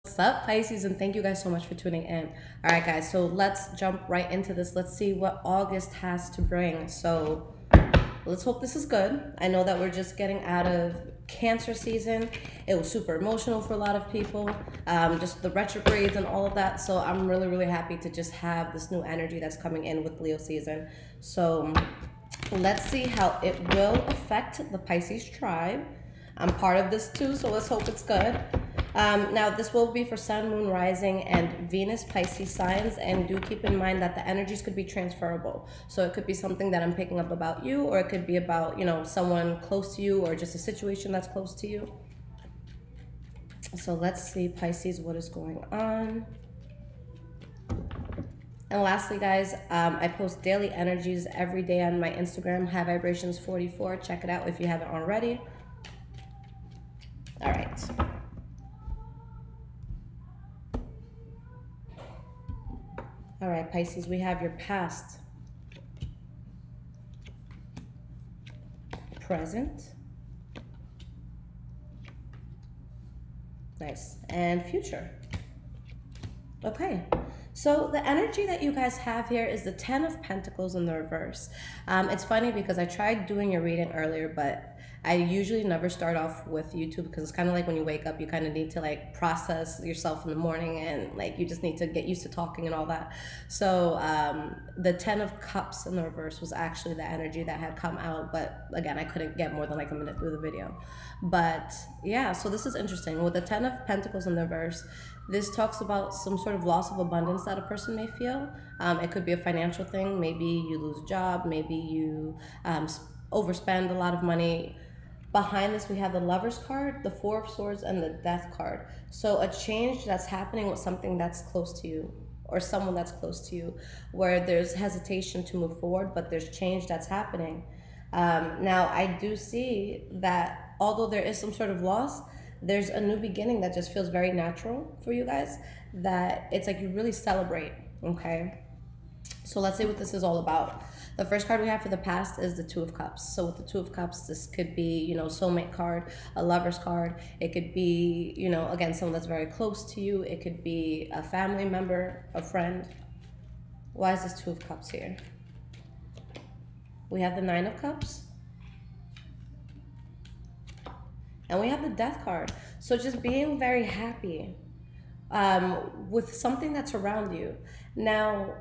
What's up, Pisces, and thank you guys so much for tuning in. All right, guys, so let's jump right into this. Let's see what August has to bring. So let's hope this is good. I know that we're just getting out of Cancer season. It was super emotional for a lot of people, just the retrogrades and all of that. So I'm really happy to just have this new energy that's coming in with Leo season. So let's see how it will affect the Pisces tribe. I'm part of this too, so let's hope it's good. Now, this will be for Sun, Moon, Rising, and Venus Pisces signs, and do keep in mind that the energies could be transferable. So it could be something that I'm picking up about you, or it could be about, you know, someone close to you, or just a situation that's close to you. So let's see, Pisces, what is going on. And lastly, guys, I post daily energies every day on my Instagram, High Vibrations 44. Check it out if you haven't already. All right. All right, Pisces, we have your past, present, nice, and future. Okay, so the energy that you guys have here is the Ten of Pentacles in the reverse. It's funny because I tried doing your reading earlier, but I usually never start off with YouTube because it's kind of like when you wake up, you kind of need to like process yourself in the morning, and like you just need to get used to talking and all that. So the Ten of Cups in the reverse was actually the energy that had come out, but again, I couldn't get more than like a minute through the video. But yeah, so this is interesting. With the Ten of Pentacles in the reverse, this talks about some sort of loss of abundance that a person may feel. It could be a financial thing. Maybe you lose a job. Maybe you overspend a lot of money. Behind this, we have the Lover's card, the Four of Swords, and the Death card. So a change that's happening with something that's close to you, or someone that's close to you, where there's hesitation to move forward, but there's change that's happening. Now, I do see that although there is some sort of loss, there's a new beginning that just feels very natural for you guys, that it's like you really celebrate, okay? So let's see what this is all about. The first card we have for the past is the Two of Cups. So with the Two of Cups, this could be, you know, soulmate card, a lover's card. It could be, you know, again, someone that's very close to you. It could be a family member, a friend. Why is this Two of Cups here? We have the Nine of Cups. And we have the Death card. So just being very happy with something that's around you. Now,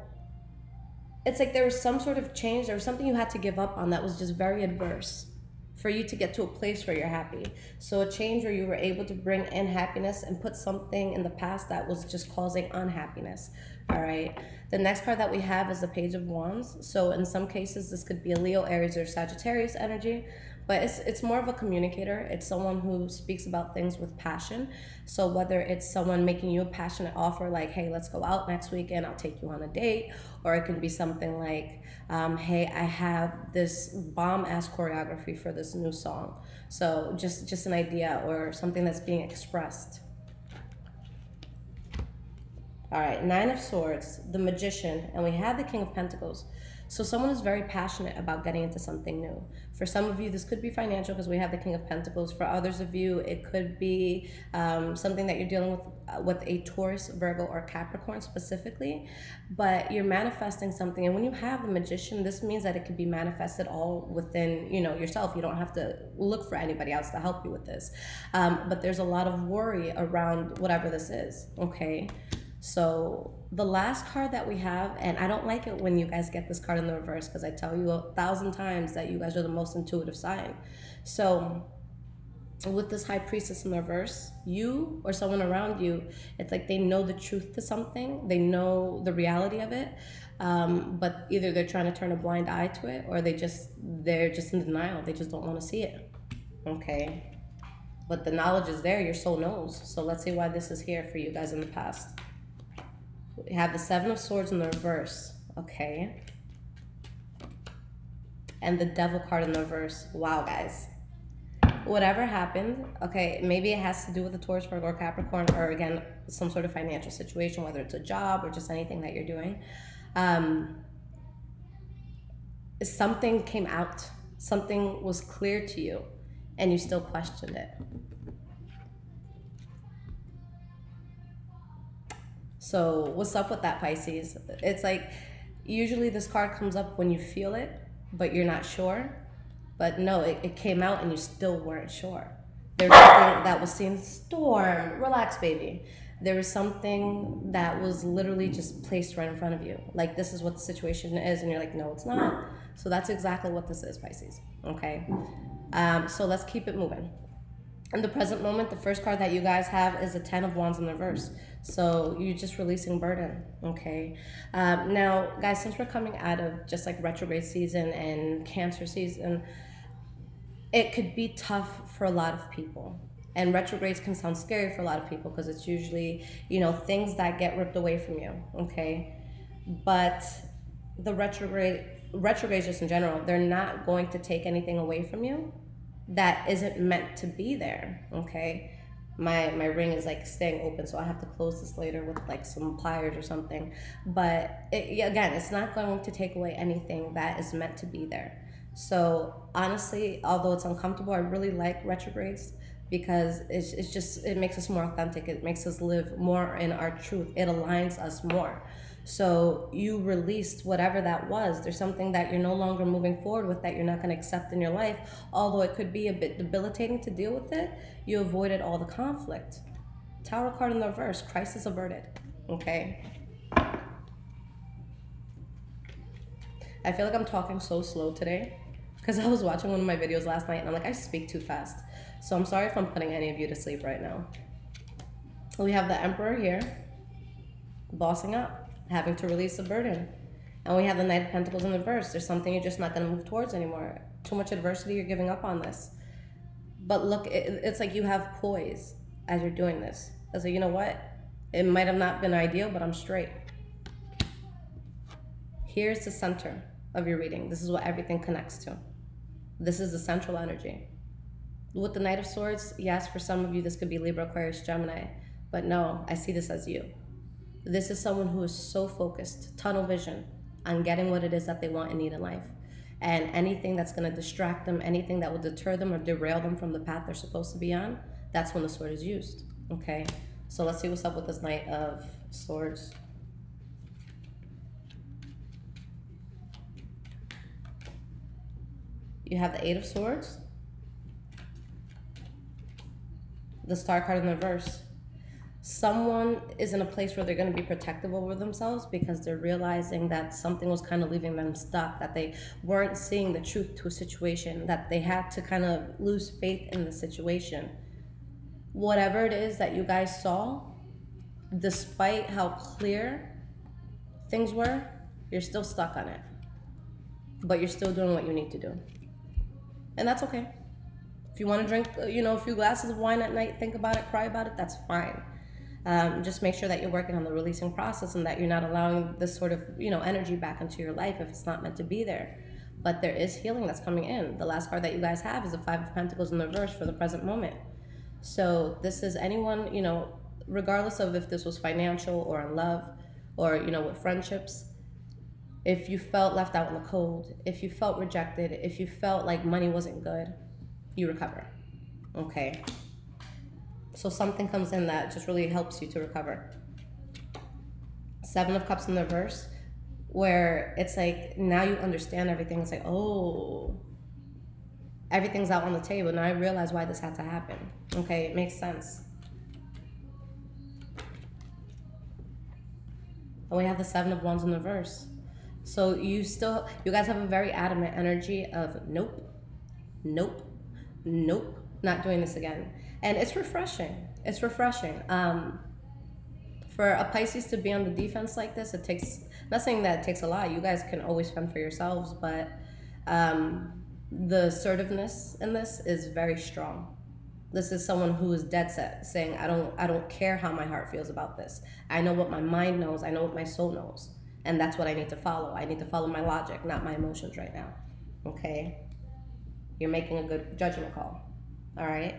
it's like there was some sort of change. There was something you had to give up on that was just very adverse for you to get to a place where you're happy. So a change where you were able to bring in happiness and put something in the past that was just causing unhappiness. All right. The next card that we have is the Page of Wands. So in some cases, this could be a Leo, Aries, or Sagittarius energy. But it's more of a communicator. It's someone who speaks about things with passion. So whether it's someone making you a passionate offer like, hey, let's go out next weekend, I'll take you on a date. Or it can be something like, hey, I have this bomb-ass choreography for this new song. So just an idea or something that's being expressed. All right, Nine of Swords, the Magician, and we have the King of Pentacles. So someone is very passionate about getting into something new. For some of you, this could be financial because we have the King of Pentacles. For others of you, it could be something that you're dealing with a Taurus, Virgo, or Capricorn specifically. But you're manifesting something. And when you have the Magician, this means that it could be manifested all within, you know, yourself. You don't have to look for anybody else to help you with this. But there's a lot of worry around whatever this is, okay? So the last card that we have, and I don't like it when you guys get this card in the reverse because I tell you 1,000 times that you guys are the most intuitive sign. So with this High Priestess in the reverse, you or someone around you, it's like they know the truth to something. They know the reality of it, but either they're trying to turn a blind eye to it or they're just in denial. They just don't want to see it, okay? But the knowledge is there. Your soul knows. So let's see why this is here for you guys in the past. We have the Seven of Swords in the reverse, okay? And the Devil card in the reverse. Wow, guys. Whatever happened, okay, maybe it has to do with the Taurus, Virgo, or Capricorn, or again, some sort of financial situation, whether it's a job or just anything that you're doing. Something came out. Something was clear to you, and you still questioned it. So what's up with that, Pisces? It's like usually this card comes up when you feel it, but you're not sure. But no, it came out and you still weren't sure. There's something that was seen. Storm, relax, baby. There was something that was literally just placed right in front of you. Like, this is what the situation is, and you're like, no, it's not. So that's exactly what this is, Pisces. Okay. So let's keep it moving. In the present moment, the first card that you guys have is the Ten of Wands in reverse. So you're just releasing burden, okay? Now, guys, since we're coming out of just like retrograde season and Cancer season, it could be tough for a lot of people. And retrogrades can sound scary for a lot of people because it's usually, you know, things that get ripped away from you, okay? But the retrogrades just in general, they're not going to take anything away from you that isn't meant to be there, okay? My ring is like staying open, so I have to close this later with like some pliers or something. But again, it's not going to take away anything that is meant to be there. So honestly, although it's uncomfortable, I really like retrogrades because it makes us more authentic. It makes us live more in our truth. It aligns us more. So you released whatever that was. There's something that you're no longer moving forward with that you're not going to accept in your life. Although it could be a bit debilitating to deal with it, you avoided all the conflict. Tower card in the reverse, crisis averted. Okay. I feel like I'm talking so slow today because I was watching one of my videos last night and I'm like, I speak too fast. So I'm sorry if I'm putting any of you to sleep right now. We have the Emperor here, bossing up, having to release a burden. And we have the Knight of Pentacles in reverse. There's something you're just not going to move towards anymore. Too much adversity, you're giving up on this. But look, it's like you have poise as you're doing this. It's like, you know what? It might have not been ideal, but I'm straight. Here's the center of your reading. This is what everything connects to. This is the central energy. With the Knight of Swords, yes, for some of you, this could be Libra, Aquarius, Gemini. But no, I see this as you. This is someone who is so focused, tunnel vision, on getting what it is that they want and need in life. And anything that's going to distract them, anything that will deter them or derail them from the path they're supposed to be on, that's when the sword is used. Okay? So let's see what's up with this Knight of Swords. You have the Eight of Swords. The Star card in the reverse. Someone is in a place where they're going to be protective over themselves because they're realizing that something was kind of leaving them stuck, that they weren't seeing the truth to a situation, that they had to kind of lose faith in the situation. Whatever it is that you guys saw, despite how clear things were, you're still stuck on it. But you're still doing what you need to do. And that's okay. If you want to drink, you know, a few glasses of wine at night, think about it, cry about it, that's fine. Just make sure that you're working on the releasing process and that you're not allowing this sort of, you know, energy back into your life if it's not meant to be there. But there is healing that's coming in. The last card that you guys have is the Five of Pentacles in the reverse for the present moment. So this is anyone, you know, regardless of if this was financial or in love or, you know, with friendships, if you felt left out in the cold, if you felt rejected, if you felt like money wasn't good, you recover. Okay. So something comes in that just really helps you to recover. Seven of Cups in the reverse, where it's like now you understand everything. It's like, oh, everything's out on the table. Now I realize why this had to happen. Okay, it makes sense. And we have the Seven of Wands in the reverse. So you guys have a very adamant energy of nope, nope, nope, not doing this again. And it's refreshing. It's refreshing. For a Pisces to be on the defense like this, it takes, not saying that it takes a lot. You guys can always fend for yourselves, but the assertiveness in this is very strong. This is someone who is dead set, saying, I don't care how my heart feels about this. I know what my mind knows. I know what my soul knows. And that's what I need to follow. I need to follow my logic, not my emotions right now. Okay? You're making a good judgment call. All right?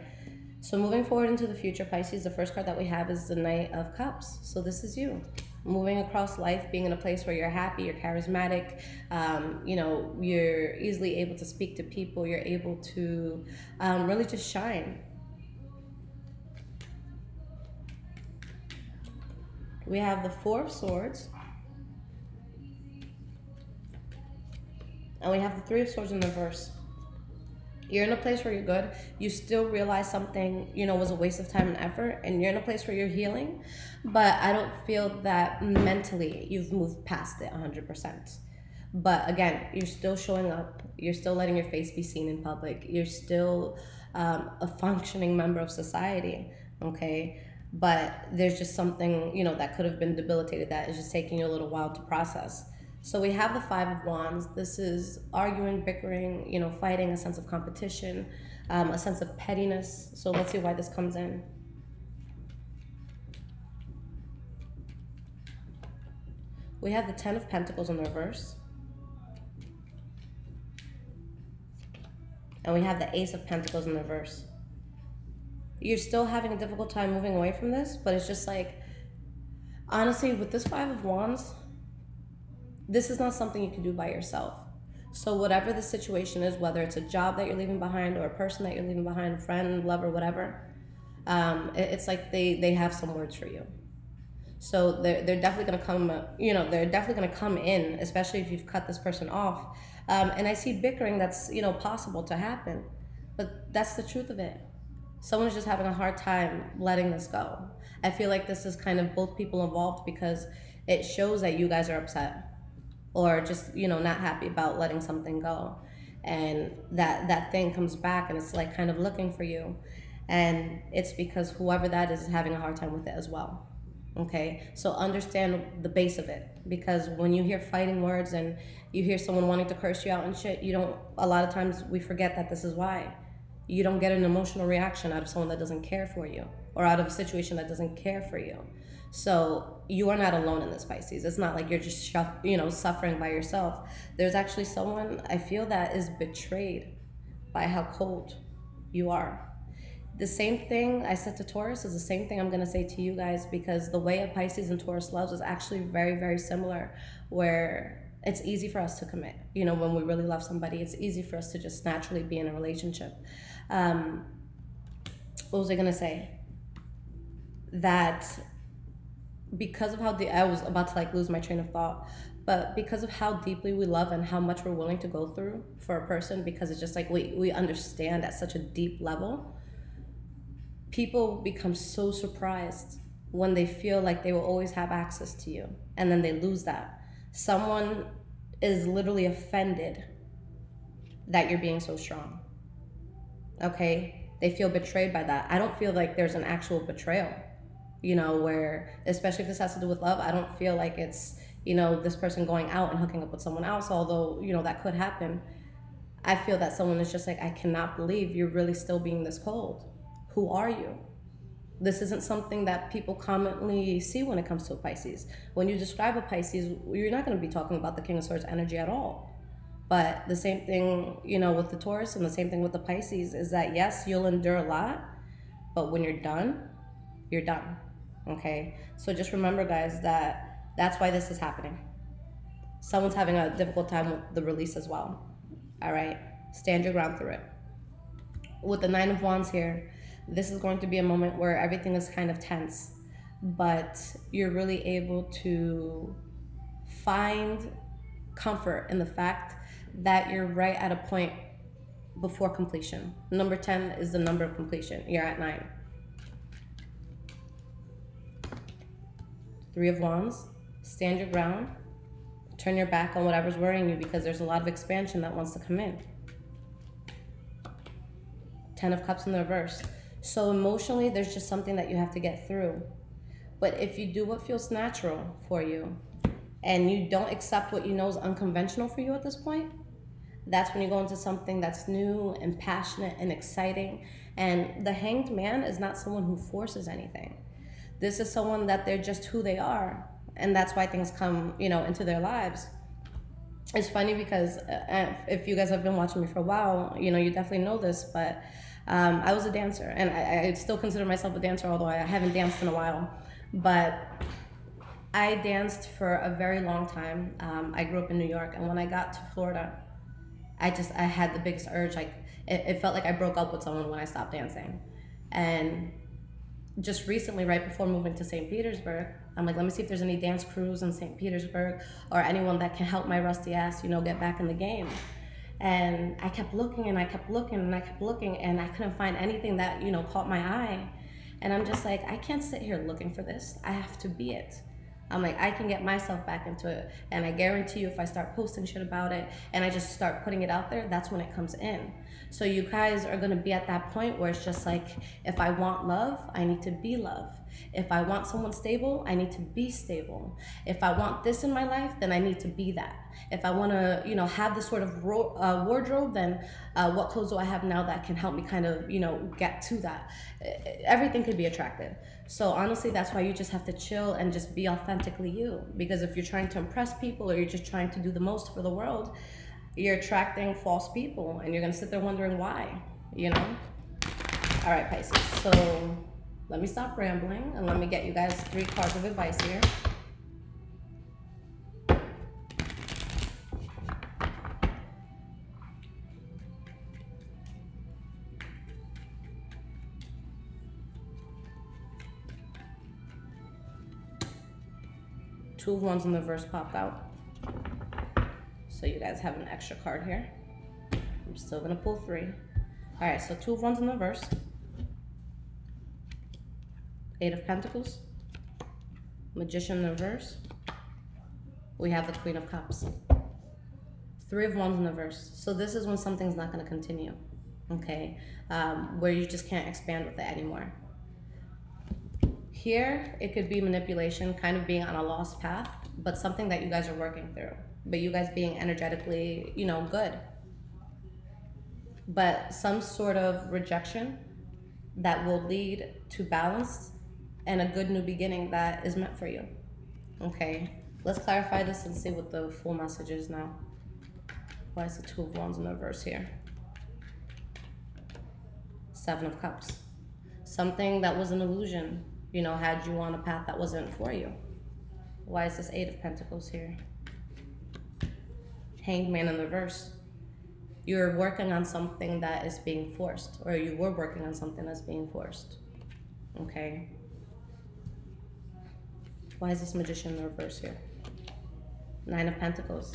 So moving forward into the future, Pisces, the first card that we have is the Knight of Cups. So this is you. Moving across life, being in a place where you're happy, you're charismatic, you know, you're easily able to speak to people, you're able to really just shine. We have the Four of Swords. And we have the Three of Swords in reverse. You're in a place where you're good. You still realize something, you know, was a waste of time and effort, and you're in a place where you're healing. But I don't feel that mentally you've moved past it 100%. But again, you're still showing up. You're still letting your face be seen in public. You're still a functioning member of society, okay? But there's just something, you know, that could have been debilitated that is just taking you a little while to process. So we have the Five of Wands. This is arguing, bickering, you know, fighting, a sense of competition, a sense of pettiness. So let's see why this comes in. We have the Ten of Pentacles in reverse. And we have the Ace of Pentacles in reverse. You're still having a difficult time moving away from this, but it's just like, honestly, with this Five of Wands, this is not something you can do by yourself. So whatever the situation is, whether it's a job that you're leaving behind or a person that you're leaving behind, a friend, lover, whatever, it's like they have some words for you. So they're definitely going to come, you know, they're definitely going to come in, especially if you've cut this person off. And I see bickering that's, you know, possible to happen, but that's the truth of it. Someone's just having a hard time letting this go. I feel like this is kind of both people involved because it shows that you guys are upset or just, you know, not happy about letting something go. And that thing comes back and it's like kind of looking for you. And it's because whoever that is having a hard time with it as well. Okay, so understand the base of it, because when you hear fighting words and you hear someone wanting to curse you out and shit, you don't, a lot of times we forget that this is why. You don't get an emotional reaction out of someone that doesn't care for you or out of a situation that doesn't care for you. So you are not alone in this, Pisces. It's not like you're just, you know, suffering by yourself. There's actually someone, I feel, that is betrayed by how cold you are. The same thing I said to Taurus is the same thing I'm going to say to you guys, because the way a Pisces and Taurus loves is actually very, very similar, where it's easy for us to commit. You know, when we really love somebody, it's easy for us to just naturally be in a relationship. What was I going to say? That because of how I was about to like lose my train of thought, but because of how deeply we love and how much we're willing to go through for a person, because it's just like we understand at such a deep level, people become so surprised when they feel like they will always have access to you, and then they lose that. Someone is literally offended that you're being so strong. Okay? They feel betrayed by that. I don't feel like there's an actual betrayal, you know, where, especially if this has to do with love, I don't feel like it's, you know, this person going out and hooking up with someone else, although, you know, that could happen. I feel that someone is just like, I cannot believe you're really still being this cold. Who are you? This isn't something that people commonly see when it comes to a Pisces. When you describe a Pisces, you're not going to be talking about the King of Swords energy at all. But the same thing, you know, with the Taurus and the same thing with the Pisces is that, yes, you'll endure a lot, but when you're done, you're done. Okay? So just remember, guys, that that's why this is happening. Someone's having a difficult time with the release as well. All right? Stand your ground through it. With the Nine of Wands here, this is going to be a moment where everything is kind of tense, but you're really able to find comfort in the fact that you're right at a point before completion. Number 10 is the number of completion. You're at 9. Three of Wands. Stand your ground. Turn your back on whatever's worrying you, because there's a lot of expansion that wants to come in. 10 of Cups in the reverse. So emotionally, there's just something that you have to get through. But if you do what feels natural for you and you don't accept what you know is unconventional for you at this point, that's when you go into something that's new and passionate and exciting. And the Hanged Man is not someone who forces anything. This is someone that they're just who they are. And that's why things come, you know, into their lives. It's funny because if you guys have been watching me for a while, you know, you definitely know this, but I was a dancer, and I still consider myself a dancer, although I haven't danced in a while. But I danced for a very long time. I grew up in New York, and when I got to Florida, I had the biggest urge. Like it felt like I broke up with someone when I stopped dancing. And just recently, right before moving to St. Petersburg, I'm like, let me see if there's any dance crews in St. Petersburg or anyone that can help my rusty ass, you know, get back in the game. And I kept looking and I kept looking and I kept looking, and I couldn't find anything that, you know, caught my eye. And I'm just like, I can't sit here looking for this. I have to be it. I'm like, I can get myself back into it. And I guarantee you, if I start posting shit about it and I just start putting it out there, that's when it comes in. So you guys are going to be at that point where it's just like, if I want love, I need to be love. If I want someone stable, I need to be stable. If I want this in my life, then I need to be that. If I want to, you know, have this sort of wardrobe, then what clothes do I have now that can help me kind of, you know, get to that? Everything could be attractive. So honestly, that's why you just have to chill and just be authentically you. Because if you're trying to impress people or you're just trying to do the most for the world, you're attracting false people and you're going to sit there wondering why, you know? All right, Pisces. So let me stop rambling and let me get you guys 3 cards of advice here. Two of Wands in the reverse popped out. So you guys have an extra card here. I'm still gonna pull 3. All right, so 2 of Wands in the reverse. 8 of Pentacles. Magician in the reverse. We have the Queen of Cups. 3 of Wands in the reverse. So this is when something's not gonna continue, okay? Where you just can't expand with it anymore. Here, it could be manipulation, kind of being on a lost path, but something that you guys are working through. But you guys being energetically, you know, good. But some sort of rejection that will lead to balance and a good new beginning that is meant for you. Okay, let's clarify this and see what the full message is now. Why is the 2 of Wands in the reverse here? 7 of Cups. Something that was an illusion, you know, had you on a path that wasn't for you. Why is this 8 of Pentacles here? Hanged Man in the reverse. You're working on something that is being forced, or you were working on something that's being forced. Okay. Why is this Magician in the reverse here? 9 of Pentacles.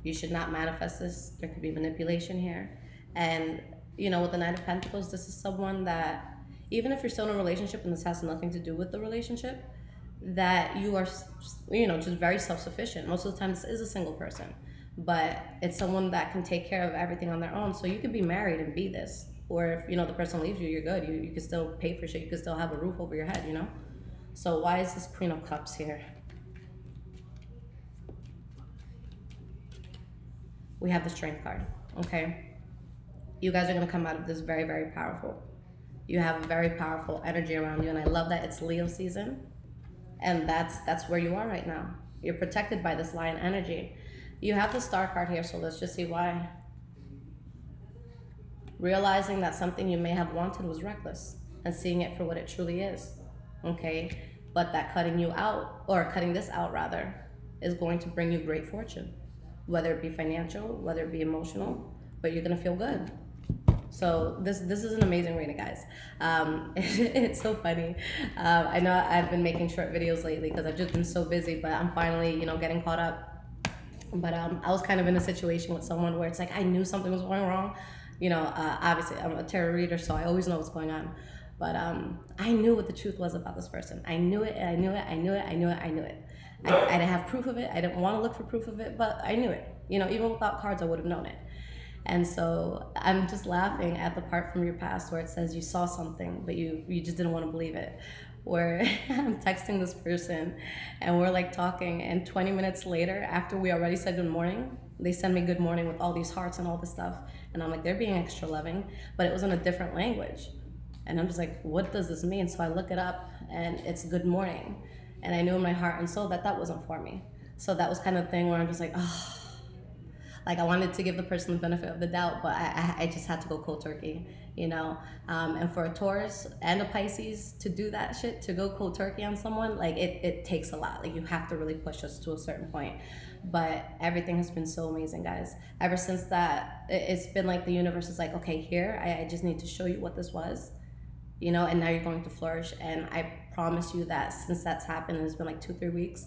You should not manifest this. There could be manipulation here. And, you know, with the 9 of Pentacles, this is someone that, even if you're still in a relationship and this has nothing to do with the relationship, that you are, you know, just very self-sufficient. Most of the time, this is a single person, but it's someone that can take care of everything on their own. So you could be married and be this. Or if, you know, the person leaves you, you're good. You can still pay for shit. You can still have a roof over your head, you know? So why is this Queen of Cups here? We have the Strength card, okay? You guys are going to come out of this very, very powerful. You have a very powerful energy around you, and I love that it's Leo season, and that's where you are right now. You're protected by this Lion energy. You have the Star card here, so let's just see why. Realizing that something you may have wanted was reckless, and seeing it for what it truly is, okay? But that cutting you out, or cutting this out rather, is going to bring you great fortune, whether it be financial, whether it be emotional, but you're gonna feel good. So this is an amazing reading, guys. It's so funny. I know I've been making short videos lately because I've just been so busy, but I'm finally, you know, getting caught up. But I was kind of in a situation with someone where it's like I knew something was going wrong. You know, obviously I'm a tarot reader, so I always know what's going on. But I knew what the truth was about this person. I knew it, and I knew it, I knew it, I knew it, I knew it. I didn't have proof of it. I didn't want to look for proof of it, but I knew it. You know, even without cards, I would have known it. And so I'm just laughing at the part from your past where it says you saw something, but you just didn't want to believe it. Where I'm texting this person and we're like talking, and 20 minutes later, after we already said good morning, they send me good morning with all these hearts and all this stuff. And I'm like, they're being extra loving, but it was in a different language. And I'm just like, what does this mean? So I look it up and it's good morning. And I knew in my heart and soul that that wasn't for me. So that was kind of the thing where I'm just like, oh, like I wanted to give the person the benefit of the doubt, but I just had to go cold turkey, you know? And for a Taurus and a Pisces to do that shit, to go cold turkey on someone, like it takes a lot. Like you have to really push us to a certain point. But everything has been so amazing, guys. Ever since that, it's been like the universe is like, okay, here, I just need to show you what this was. you know, and now you're going to flourish. And I promise you that since that's happened, it's been like 2-3 weeks,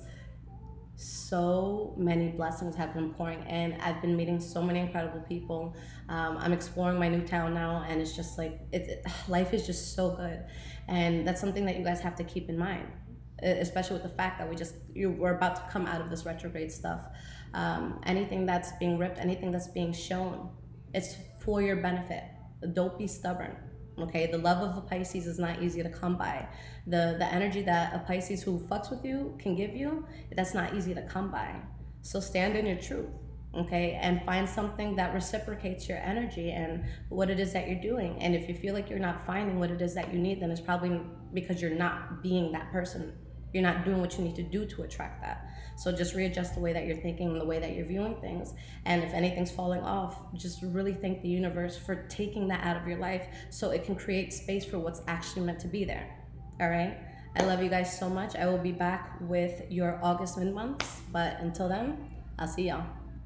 so many blessings have been pouring in. I've been meeting so many incredible people. I'm exploring my new town now, and it's just like life is just so good. And that's something that you guys have to keep in mind, especially with the fact that we're about to come out of this retrograde stuff. Anything that's being ripped, anything that's being shown, it's for your benefit. Don't be stubborn. Okay, the love of a Pisces is not easy to come by. The energy that a Pisces who fucks with you can give you, that's not easy to come by. So stand in your truth, okay, and find something that reciprocates your energy and what it is that you're doing. And if you feel like you're not finding what it is that you need, then it's probably because you're not being that person. You're not doing what you need to do to attract that. So just readjust the way that you're thinking and the way that you're viewing things. And if anything's falling off, just really thank the universe for taking that out of your life so it can create space for what's actually meant to be there. All right? I love you guys so much. I will be back with your August mid-months. But until then, I'll see y'all.